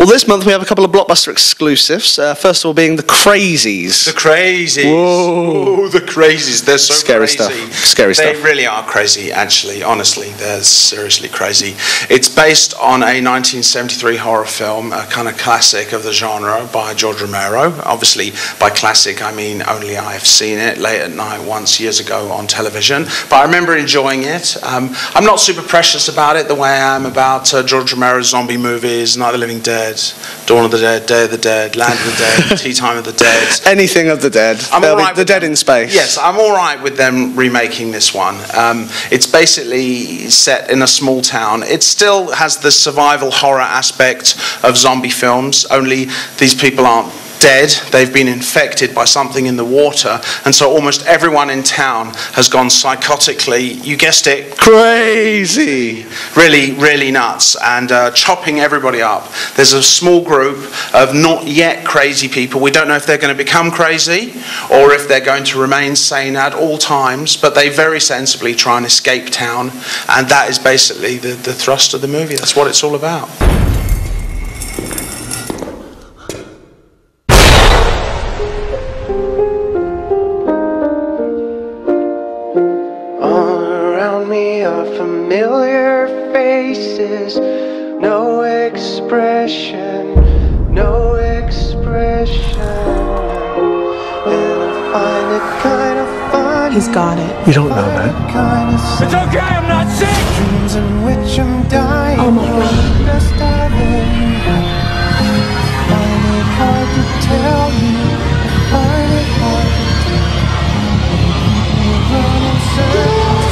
Well, this month we have a couple of Blockbuster exclusives. First of all being The Crazies. The Crazies. Whoa. Oh, The Crazies. They're so Scary crazy. stuff. Scary stuff. They really are crazy, actually. Honestly, they're seriously crazy. It's based on a 1973 horror film, a kind of classic of the genre by George Romero. Obviously, by classic, I mean only I've seen it late at night once years ago on television. But I remember enjoying it. I'm not super precious about it the way I am about George Romero's zombie movies, Night of the Living Dead, Dawn of the Dead, Day of the Dead, Land of the Dead, Tea Time of the Dead. Anything of the dead. The Dead in Space. Yes, I'm all right with them remaking this one. It's basically set in a small town. It still has the survival horror aspect of zombie films, only these people aren't dead. They've been infected by something in the water, and so almost everyone in town has gone psychotically, you guessed it, crazy. Really, really nuts, and chopping everybody up. There's a small group of not yet crazy people. We don't know if they're going to become crazy or if they're going to remain sane at all times, but they very sensibly try and escape town, and that is basically the thrust of the movie. That's what it's all about. Familiar faces, no expression, no expression. And I find it kind of funny. He's got it. You don't know that. It's okay, I'm not sick. Dreams in which I'm dying. Oh my God. Best I've ever find it hard to tell you. I find it hard to tell you. Run in circles.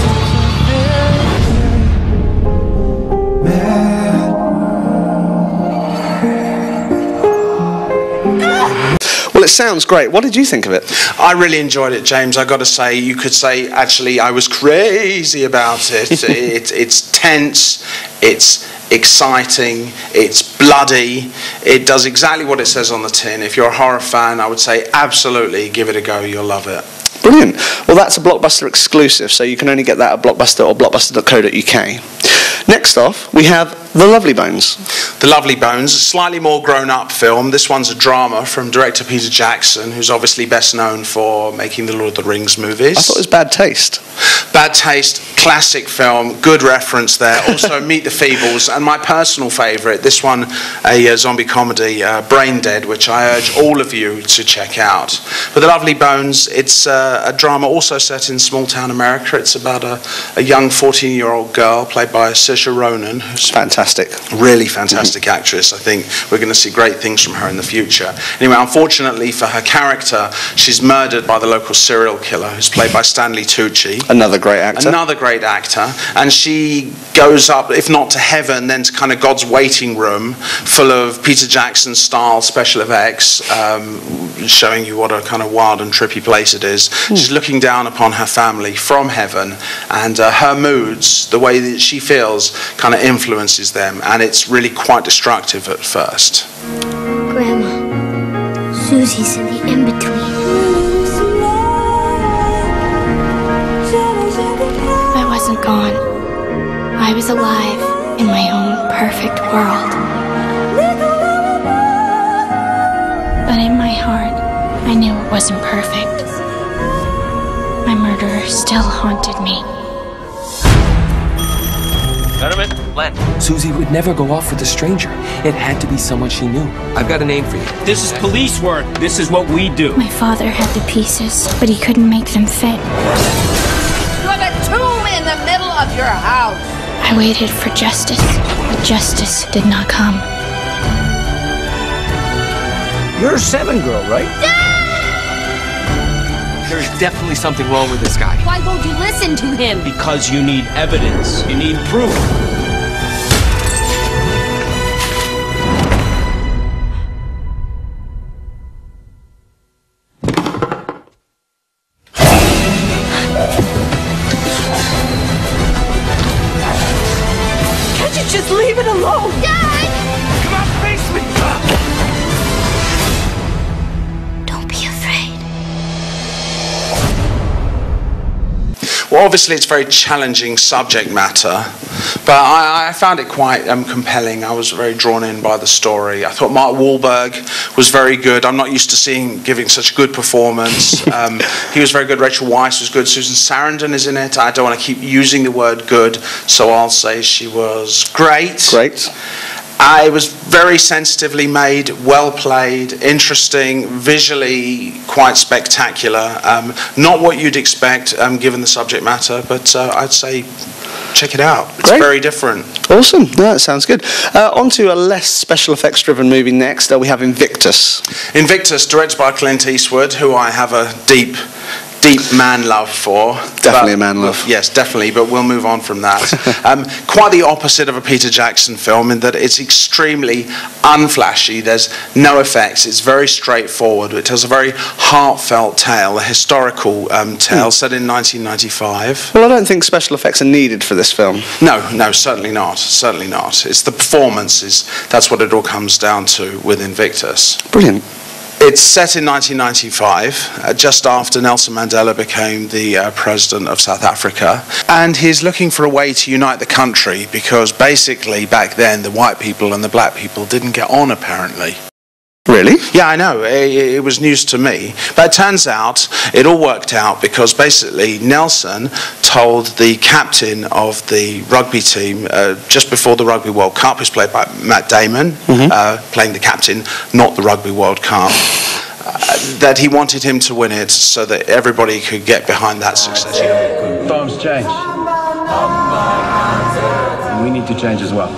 Well, it sounds great. What did you think of it? I really enjoyed it, James. I got to say, you could say, actually, I was crazy about it. It's tense, it's exciting, it's bloody. It does exactly what it says on the tin. If you're a horror fan, I would say absolutely give it a go. You'll love it. Brilliant. Well, that's a Blockbuster exclusive, so you can only get that at Blockbuster or blockbuster.co.uk. Next off, we have The Lovely Bones. The Lovely Bones, a slightly more grown-up film. This one's a drama from director Peter Jackson, who's obviously best known for making the Lord of the Rings movies. I thought it was Bad Taste. Bad Taste, classic film, good reference there. Also, Meet the Feebles, and my personal favourite, this one, a zombie comedy, Brain Dead, which I urge all of you to check out. But The Lovely Bones, it's a drama also set in small-town America. It's about a young 14-year-old girl played by Saoirse Ronan, who's fantastic. Really fantastic actress. I think we're going to see great things from her in the future. Anyway, unfortunately for her character, she's murdered by the local serial killer, who's played by Stanley Tucci. Another great actor. Another great actor. And she goes up, if not to heaven, then to kind of God's waiting room, full of Peter Jackson-style special effects, showing you what a kind of wild and trippy place it is. She's looking down upon her family from heaven, and her moods, the way that she feels, kind of influences them, and it's really quite destructive at first. Grandma, Susie's in the in-between. I wasn't gone. I was alive in my own perfect world. But in my heart, I knew it wasn't perfect. My murderer still haunted me. Gentlemen, Len. Susie would never go off with a stranger. It had to be someone she knew. I've got a name for you. This is police work. This is what we do. My father had the pieces, but he couldn't make them fit. You have a tomb in the middle of your house. I waited for justice, but justice did not come. You're a 7 girl, right? There's definitely something wrong with this guy. Why won't you listen to him? Because you need evidence. You need proof. Can't you just leave it alone? Dad! Come on, face me! Don't be afraid. obviously it's very challenging subject matter, but I found it quite compelling. I was very drawn in by the story. I thought Mark Wahlberg was very good. I'm not used to seeing him giving such a good performance. He was very good. Rachel Weisz was good. Susan Sarandon is in it. I don't want to keep using the word good, so I'll say she was great. Great. It was very sensitively made, well played, interesting, visually quite spectacular. Not what you'd expect given the subject matter, but I'd say check it out. It's Great. very different. Awesome. No, that sounds good. On to a less special effects driven movie next. We have Invictus. Invictus, directed by Clint Eastwood, who I have a deep man love for. Definitely a man love. Yes, definitely, but we'll move on from that. Quite the opposite of a Peter Jackson film in that it's extremely unflashy. There's no effects. It's very straightforward. It tells a very heartfelt tale, a historical tale set in 1995. Well, I don't think special effects are needed for this film. No, certainly not. Certainly not. It's the performances. That's what it all comes down to with Invictus. Brilliant. It's set in 1995, just after Nelson Mandela became the president of South Africa. And he's looking for a way to unite the country because basically back then the white people and the black people didn't get on apparently. Really? Yeah, I know. It was news to me. But it turns out it all worked out because basically Nelson told the captain of the rugby team just before the Rugby World Cup, who's played by Matt Damon, playing the captain, not the Rugby World Cup, that he wanted him to win it so that everybody could get behind that success. Times change. And we need to change as well.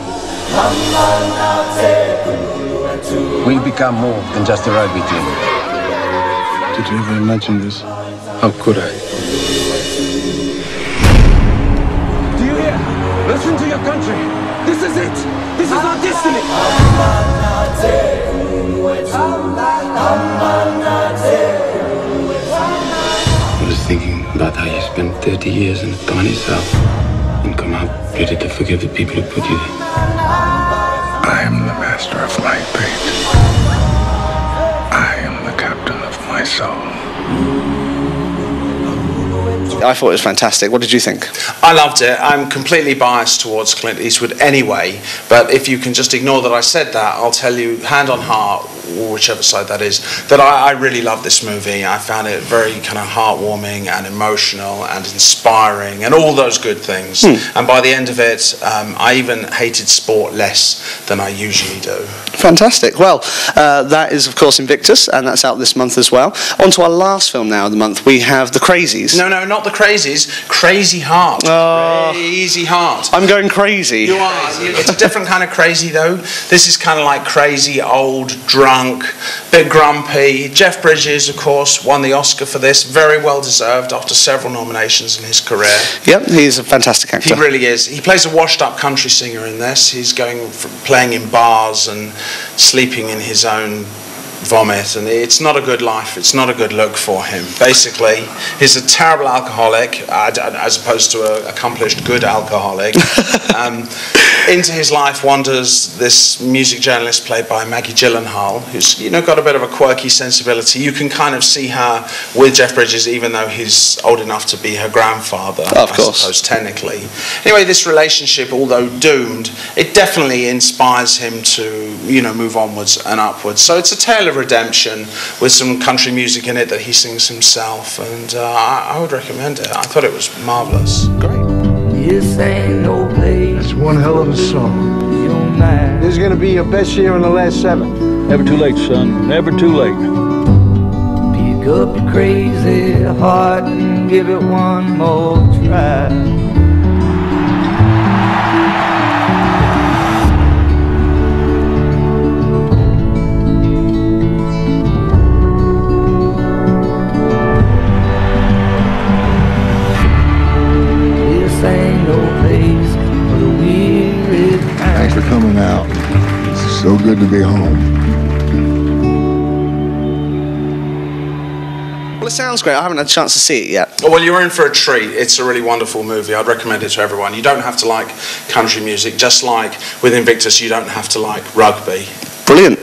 We become more than just a rugby team. Did you ever imagine this? How could I? Do you hear? Listen to your country. This is it. This is our destiny. I was thinking about how you spent 30 years in a tiny cell and come out ready to forgive the people who put you there. I am the master of my fate. I am the captain of my soul. I thought it was fantastic. What did you think? I loved it. I'm completely biased towards Clint Eastwood anyway, but if you can just ignore that I said that, I'll tell you, hand on heart, or whichever side that is, that I really loved this movie. I found it very kind of heartwarming and emotional and inspiring and all those good things. And by the end of it, I even hated sport less than I usually do. Fantastic. Well, that is, of course, Invictus, and that's out this month as well. On to our last film now of the month. We have The Crazies. No, not The Crazies. Crazy Heart. Crazy Heart. I'm going crazy. You are. It's a different kind of crazy, though. This is kind of like crazy, old, drunk, bit grumpy. Jeff Bridges, of course, won the Oscar for this. Very well deserved after several nominations in his career. Yep, he's a fantastic actor. He really is. He plays a washed-up country singer in this. He's going from playing in bars and sleeping in his own vomit, and it's not a good life. It's not a good look for him. Basically, he's a terrible alcoholic, as opposed to an accomplished good alcoholic. Into his life wanders this music journalist played by Maggie Gyllenhaal, who's got a bit of a quirky sensibility. You can kind of see her with Jeff Bridges, even though he's old enough to be her grandfather. Of course, I suppose technically. Anyway, this relationship, although doomed, it definitely inspires him to move onwards and upwards. So it's a tale of redemption with some country music in it that he sings himself, and I would recommend it. I thought it was marvelous. Great. This ain't no place. That's one hell of a song. Your mind. This is going to be your best year in the last 7. Never too late, son. Never too late. Pick up your crazy heart and give it one more try. Thanks for coming out. It's so good to be home. Well, it sounds great. I haven't had a chance to see it yet. Well, you're in for a treat. It's a really wonderful movie. I'd recommend it to everyone. You don't have to like country music, just like with Invictus, you don't have to like rugby. Brilliant.